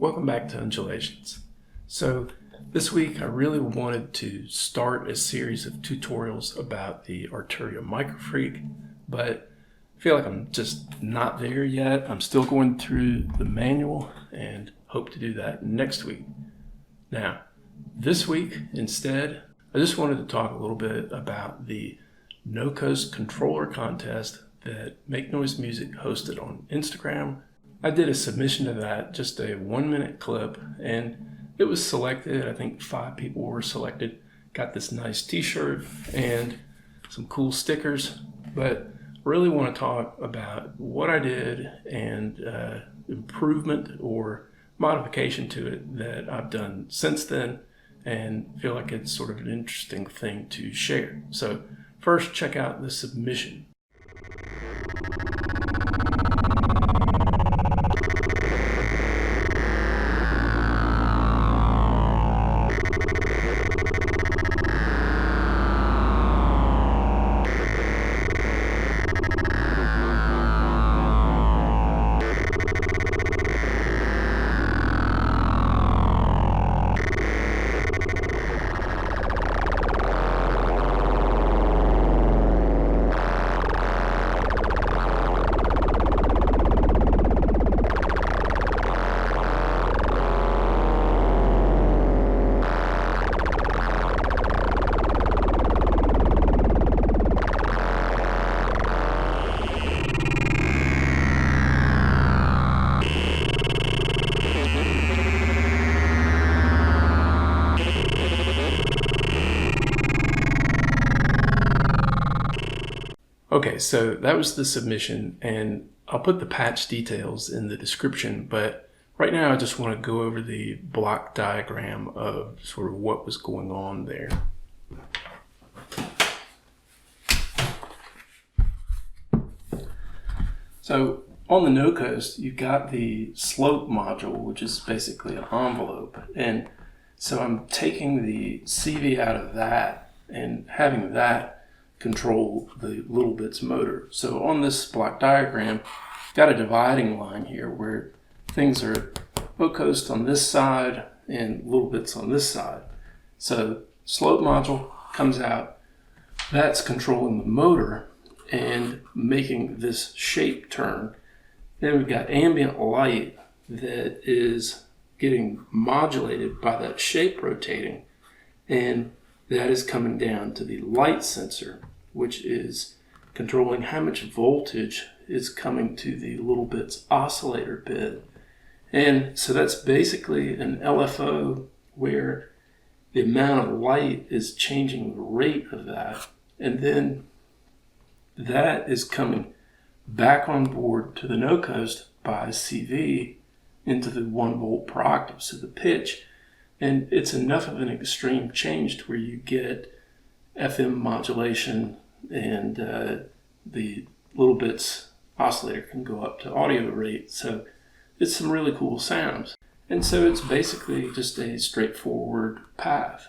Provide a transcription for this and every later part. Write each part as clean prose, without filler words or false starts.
Welcome back to Undulations. So this week I really wanted to start a series of tutorials about the Arturia Microfreak, but I feel like I'm just not there yet. I'm still going through the manual and hope to do that next week. Now, this week instead, I just wanted to talk a little bit about the No Coast Controller contest that Make Noise Music hosted on Instagram. I did a submission of that, just a 1-minute clip, and it was selected. I think 5 people were selected. Got this nice t-shirt and some cool stickers, but really want to talk about what I did and improvement or modification to it that I've done since then, and feel like it's sort of an interesting thing to share. So first, check out the submission. Okay, so that was the submission, and I'll put the patch details in the description, but right now I just want to go over the block diagram of sort of what was going on there. So on the No Coast, you've got the slope module, which is basically an envelope, and so I'm taking the CV out of that and having that control the little bits motor. So on this block diagram, got a dividing line here where things are No Coast on this side and little bits on this side. So slope module comes out, that's controlling the motor and making this shape turn. Then we've got ambient light that is getting modulated by that shape rotating, and that is coming down to the light sensor, which is controlling how much voltage is coming to the little bits oscillator bit. And so that's basically an LFO where the amount of light is changing the rate of that. And then that is coming back on board to the No Coast by CV into the 1 volt per octave, so the pitch. And it's enough of an extreme change to where you get FM modulation, and the little bits oscillator can go up to audio rate. So it's some really cool sounds. And so it's basically just a straightforward path.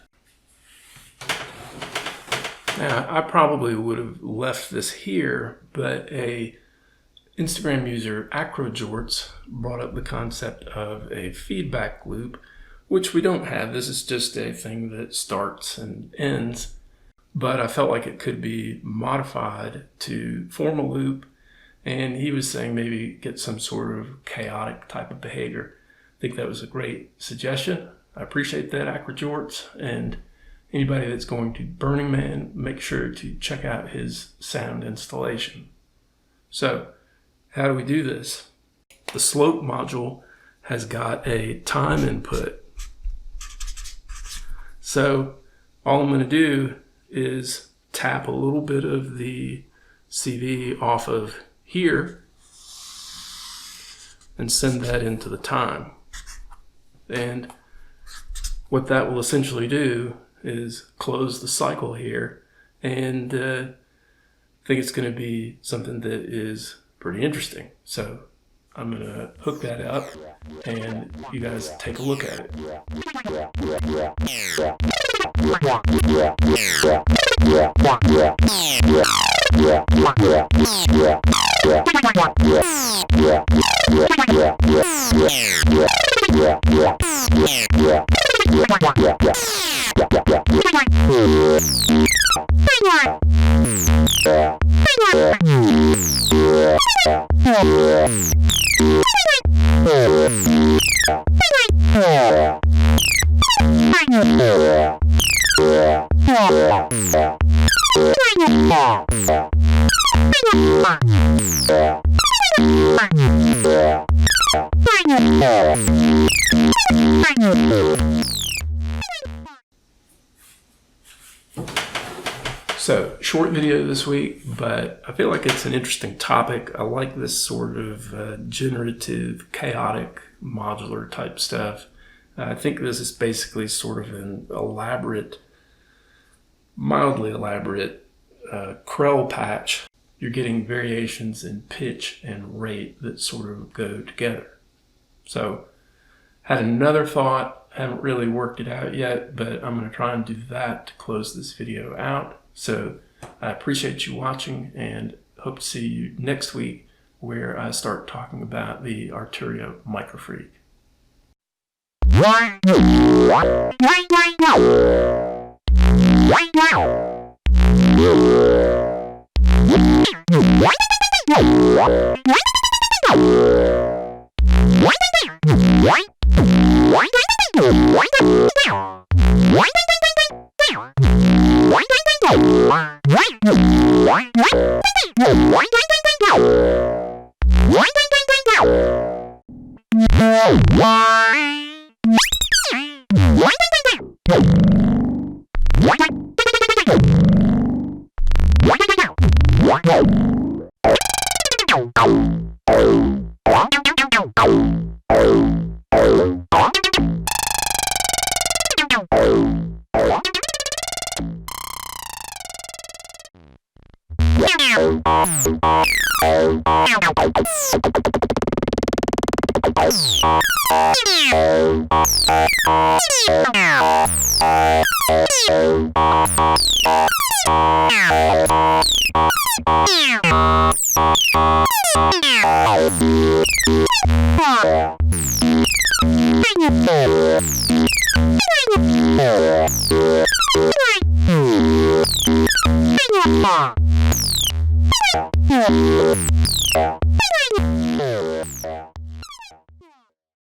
Now, I probably would have left this here, but a Instagram user, Acrojorts, brought up the concept of a feedback loop, which we don't have. This is just a thing that starts and ends. But I felt like it could be modified to form a loop, and he was saying maybe get some sort of chaotic type of behavior. I think that was a great suggestion. I appreciate that, Acrojorts, and anybody that's going to Burning Man, make sure to check out his sound installation. So, how do we do this? The slope module has got a time input. So, all I'm going to do is tap a little bit of the CV off of here and send that into the time. And what that will essentially do is close the cycle here, and I think it's going to be something that is pretty interesting. So I'm going to hook that up and you guys take a look at it. So, short video this week, but I feel like it's an interesting topic. I like this sort of generative, chaotic, modular type stuff. I think this is basically sort of an elaborate, mildly elaborate Krell patch. You're getting variations in pitch and rate that sort of go together. So, had another thought, haven't really worked it out yet, but I'm going to try and do that to close this video out. So I appreciate you watching and hope to see you next week where I start talking about the Arturio Microfreak. Yeah.